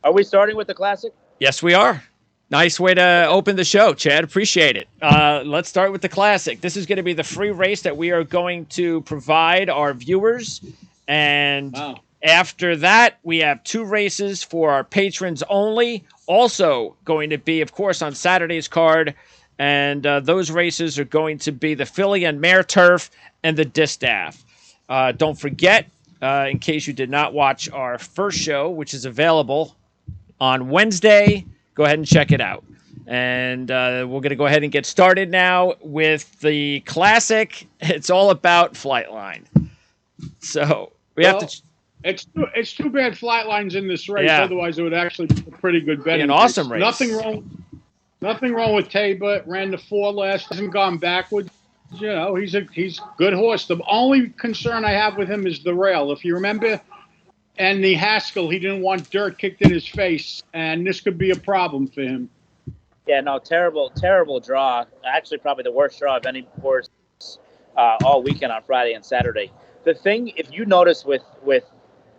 Are we starting with the classic? Yes, we are. Nice way to open the show, Chad. Appreciate it. Let's start with the classic. This is going to be the free race that we are going to provide our viewers. And Wow. after that, we have 2 races for our patrons only. Also going to be, of course, on Saturday's card. And those races are going to be the Philly and Mare Turf and the Distaff. Don't forget, in case you did not watch our first show, which is available on Wednesday, go ahead and check it out. And we're going to go ahead and get started now with the classic. It's all about Flightline. So we have to. It's too bad Flightline's in this race. Yeah. Otherwise, it would actually be a pretty good betting. An awesome race. Nothing wrong with Taba. Ran the 4 last. Hasn't gone backwards. You know, he's a good horse. The only concern I have with him is the rail. If you remember, and the Haskell, he didn't want dirt kicked in his face, and this could be a problem for him. Yeah, no, terrible draw. Actually, probably the worst draw of any horse all weekend on Friday and Saturday. The thing, if you notice with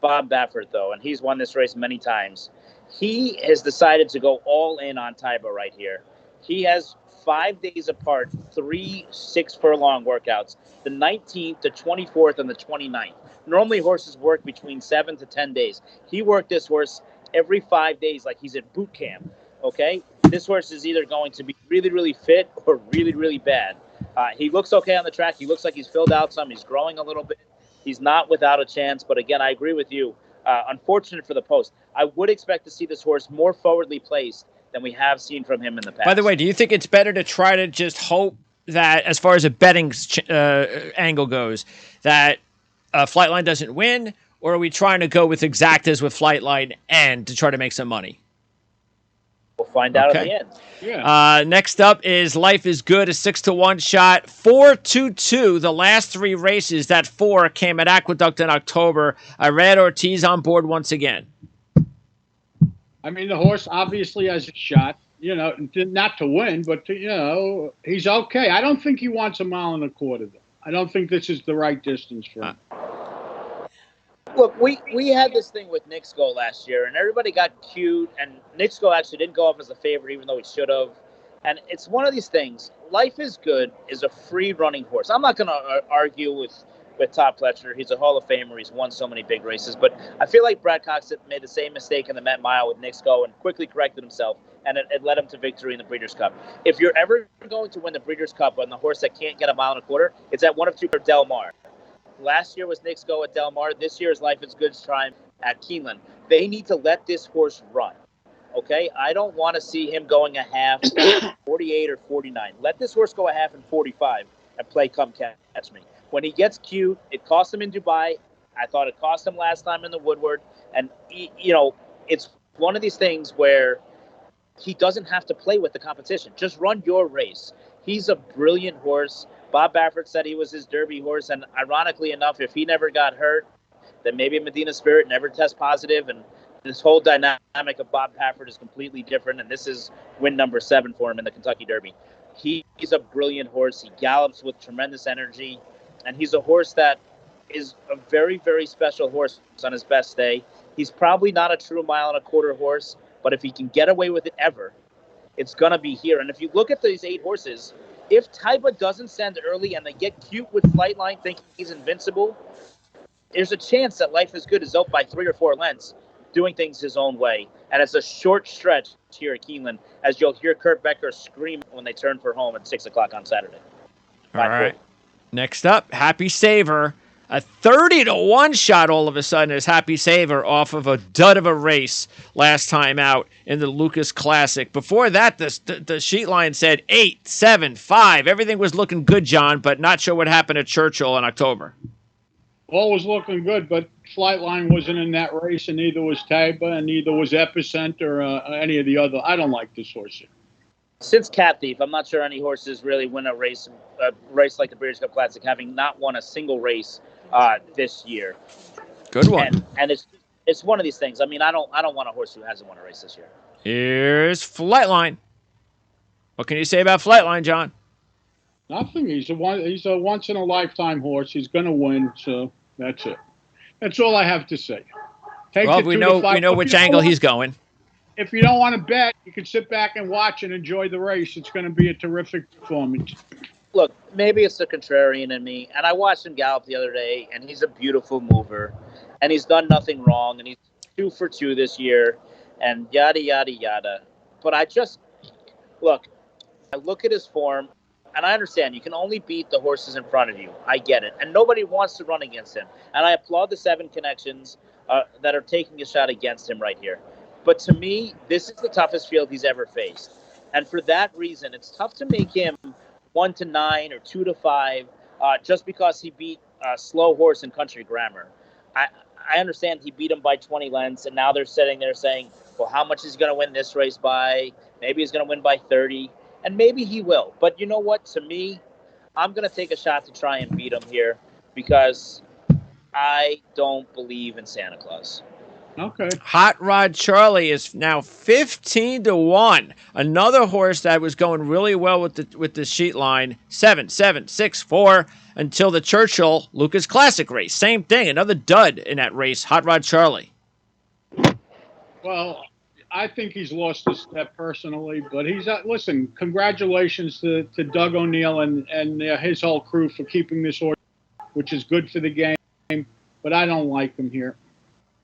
Bob Baffert, though, and he's won this race many times, he has decided to go all in on Taiba right here. He has 5 days apart, 3 6-furlong workouts, the 19th, the 24th, and the 29th. Normally, horses work between 7 to 10 days. He worked this horse every 5 days like he's at boot camp, okay? This horse is either going to be really, really fit or really, really bad. He looks okay on the track. He looks like he's filled out some. He's growing a little bit. He's not without a chance. But, again, I agree with you. Unfortunate for the post. I would expect to see this horse more forwardly placed than we have seen from him in the past. By the way, do you think it's better to try to just hope that, as far as a betting angle goes, that Flightline doesn't win, or are we trying to go with exactas with Flightline and to try to make some money? We'll find out at the end. Yeah. Next up is Life is Good, a 6-to-1 shot. 4-2-2, the last 3 races. That 4 came at Aqueduct in October. I read Ortiz on board once again. I mean, the horse obviously has a shot, you know, not to win, but, you know, he's okay. I don't think he wants 1.25 miles, though. I don't think this is the right distance for him. Look, we had this thing with Nick Skull last year, and everybody got cute, and Nick Skull actually didn't go off as a favorite, even though he should have. And it's one of these things. Life is Good is a free-running horse. I'm not going to argue with Todd Pletcher. He's a Hall of Famer. He's won so many big races. But I feel like Brad Cox made the same mistake in the Met Mile with Nick Skull and quickly corrected himself, and it led him to victory in the Breeders' Cup. If you're ever going to win the Breeders' Cup on the horse that can't get 1.25 miles, it's at one of 2 Del Mar. Last year was Nick Skull at Del Mar. This year is Life is Good's time at Keeneland. They need to let this horse run. Okay? I don't want to see him going a half, 48 or 49. Let this horse go a half and 45 and play come catch me. When he gets cute, it cost him in Dubai. I thought it cost him last time in the Woodward. And, you know, it's one of these things where he doesn't have to play with the competition. Just run your race. He's a brilliant horse. Bob Baffert said he was his Derby horse. And ironically enough, if he never got hurt, then maybe Medina Spirit never test positive. And this whole dynamic of Bob Baffert is completely different. And this is win number 7 for him in the Kentucky Derby. He's a brilliant horse. He gallops with tremendous energy. And he's a horse that is a very, very special horse on his best day. He's probably not a true 1.25 mile horse, but if he can get away with it ever, it's going to be here. And if you look at these 8 horses, if Taiba doesn't send early and they get cute with Flightline thinking he's invincible, there's a chance that Life is Good is out by 3 or 4 lengths, doing things his own way. And it's a short stretch here at Keeneland, as you'll hear Kurt Becker scream when they turn for home at 6 o'clock on Saturday. All right. Next up, Happy Saver. A 30-to-1 shot all of a sudden is Happy Saver off of a dud of a race last time out in the Lucas Classic. Before that, the sheet line said 8, 7, 5. Everything was looking good, John, but not sure what happened at Churchill in October. All was looking good, but Flightline wasn't in that race, and neither was Taiba, and neither was Epicenter or any of the other. I don't like this horse here. Since Cat Thief, I'm not sure any horses really win a race like the Breeders' Cup Classic, having not won a single race this year. Good one. And it's one of these things. I mean, I don't want a horse who hasn't won a race this year. Here's Flightline. What can you say about Flightline, John? Nothing. He's a once in a lifetime horse. He's going to win. So that's it. That's all I have to say. Well, we know which angle he's going. if you don't want to bet, you can sit back and watch and enjoy the race. It's going to be a terrific performance. Look, maybe it's the contrarian in me, and I watched him gallop the other day, and he's a beautiful mover, and he's done nothing wrong, and he's 2 for 2 this year, and yada yada yada. But look. I look at his form, and I understand you can only beat the horses in front of you. I get it, and nobody wants to run against him. And I applaud the 7 connections that are taking a shot against him right here. But to me, this is the toughest field he's ever faced, and for that reason, it's tough to make him 1-9 or 2-5 just because he beat a slow horse in Country Grammar. I understand he beat him by 20 lengths, and now they're sitting there saying, well, how much is he going to win this race by? Maybe he's going to win by 30. And maybe he will. But you know what? To me, I'm going to take a shot to try and beat him here because I don't believe in Santa Claus. Okay. Hot Rod Charlie is now 15-1. Another horse that was going really well with the sheet line, 7-7-6-4 until the Churchill Lucas Classic race. Same thing, another dud in that race. Hot Rod Charlie. Well, I think he's lost a step personally, but he's listen. Congratulations to Doug O'Neill and his whole crew for keeping this horse, which is good for the game. But I don't like him here.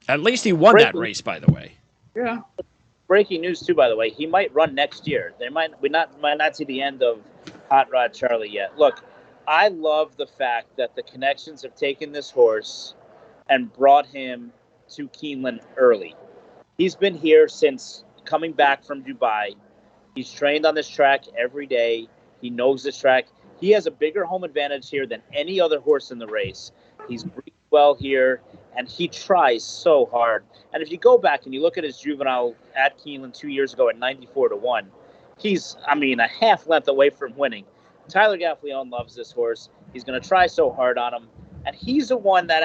At least he won that race, by the way. Yeah. Breaking news too, by the way. He might run next year. We might not see the end of Hot Rod Charlie yet. Look, I love the fact that the connections have taken this horse and brought him to Keeneland early. He's been here since coming back from Dubai. He's trained on this track every day. He knows this track. He has a bigger home advantage here than any other horse in the race. He's breathed well here, and he tries so hard. And if you go back and you look at his juvenile at Keeneland 2 years ago at 94-1, he's, a half length away from winning. Tyler Gaffleone loves this horse. He's going to try so hard on him. And he's the one that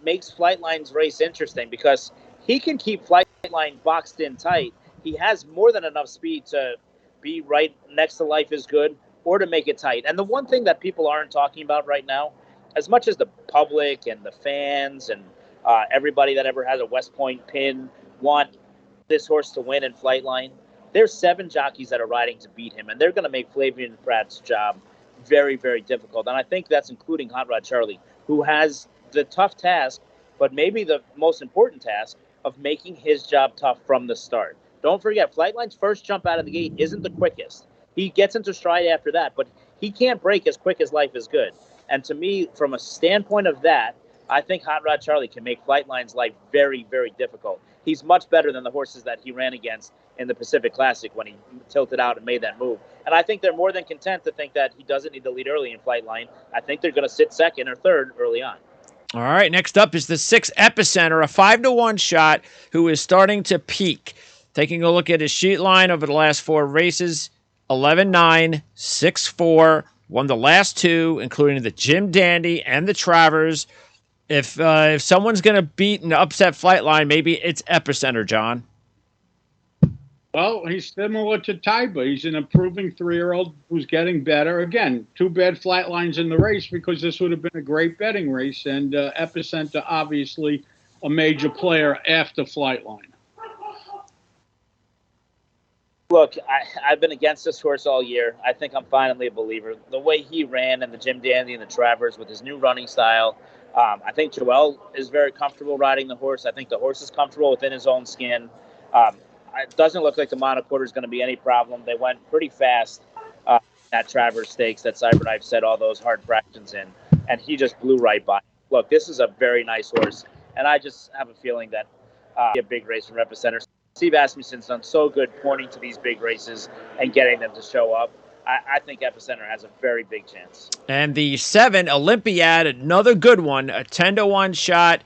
makes Flightline's race interesting because he can keep Flightline boxed in tight. He has more than enough speed to be right next to Life is Good or to make it tight. And the one thing that people aren't talking about right now, as much as the public and the fans and everybody that ever has a West Point pin want this horse to win in Flightline, there's 7 jockeys that are riding to beat him, and they're going to make Flavian Pratt's job very, very difficult. And I think that's including Hot Rod Charlie, who has the tough task, but maybe the most important task, of making his job tough from the start. Don't forget, Flightline's first jump out of the gate isn't the quickest. He gets into stride after that, but he can't break as quick as Life is Good. And to me, from a standpoint of that, I think Hot Rod Charlie can make Flightline's life very, very difficult. He's much better than the horses that he ran against in the Pacific Classic when he tilted out and made that move. And I think they're more than content to think that he doesn't need to lead early in Flightline. I think they're going to sit second or third early on. All right, next up is the 6 Epicenter, a 5-1 shot who is starting to peak. Taking a look at his sheet line over the last 4 races, 11-9, 6-4, won the last 2, including the Jim Dandy and the Travers. If someone's going to beat and upset Flightline, maybe it's Epicenter, John. Well, he's similar to Taiba. He's an improving 3-year-old who's getting better. Again, too bad Flightline's in the race because this would have been a great betting race. And Epicenter, obviously, a major player after Flightline. Look, I've been against this horse all year. I think I'm finally a believer. The way he ran and the Jim Dandy and the Travers with his new running style, I think Joel is very comfortable riding the horse. I think the horse is comfortable within his own skin. It doesn't look like the monoquarter is going to be any problem. They went pretty fast at Travers Stakes that Cyberknife set all those hard fractions in, and he just blew right by. Look, this is a very nice horse, and I just have a feeling that a big race from Epicenter. Steve Asmussen's done so good pointing to these big races and getting them to show up. I think Epicenter has a very big chance. And the 7 Olympiad, another good one, a 10-1 shot.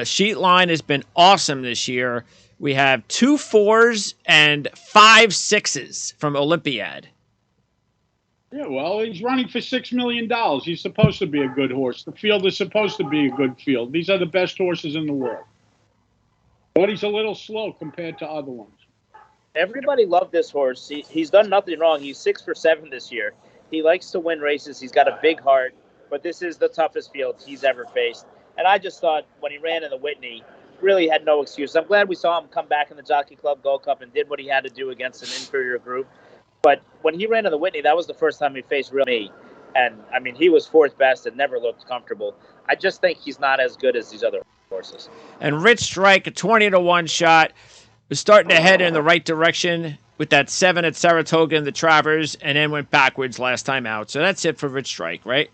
Sheet line has been awesome this year. We have 2 4s and 5 6s from Olympiad. Yeah, well, he's running for $6 million. He's supposed to be a good horse. The field is supposed to be a good field. These are the best horses in the world. But he's a little slow compared to other ones. Everybody loved this horse. He's done nothing wrong. He's 6 for 7 this year. He likes to win races. He's got a big heart, but this is the toughest field he's ever faced. And I just thought when he ran in the Whitney, really had no excuse. I'm glad we saw him come back in the Jockey Club Gold Cup and did what he had to do against an inferior group. But when he ran to the Whitney, that was the first time he faced real me. And, I mean, he was fourth best and never looked comfortable. I just think he's not as good as these other horses. And Rich Strike, a 20-1 shot, was starting to head in the right direction with that 7 at Saratoga in the Travers, and then went backwards last time out. So that's it for Rich Strike, right?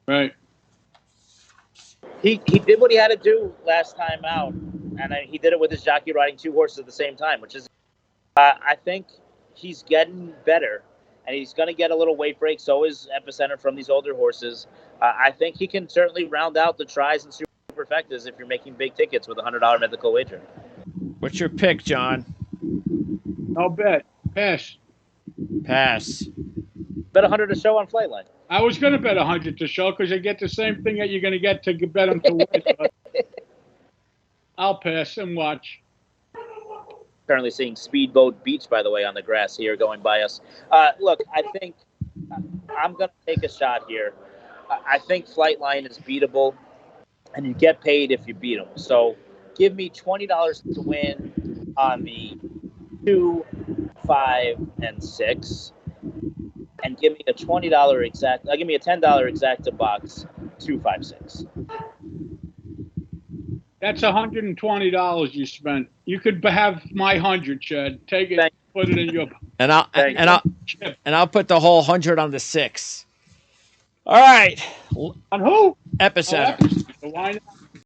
Right. He did what he had to do last time out, and he did it with his jockey riding 2 horses at the same time, which is, I think he's getting better, and he's going to get a little weight break. So is Epicenter from these older horses. I think he can certainly round out the tries and superfectas if you're making big tickets with a $100 mythical wager. What's your pick, John? No bet. Pass. Pass. Bet 100 a show on Flightline. I was going to bet 100 to show because you get the same thing that you're going to get to bet them to win. But I'll pass and watch. Currently seeing Speedboat Beach, by the way, on the grass here going by us. Look, I think I'm going to take a shot here. I think Flightline is beatable, and you get paid if you beat them. So give me $20 to win on the 2, 5, and 6. And give me a $20 exact. Give me a $10 exacta box 2, 5, 6. That's $120 you spent. You could have my 100, Chad. Take it, put it in your. And I'll put the whole 100 on the 6. All right. On who? Epicenter. Why not?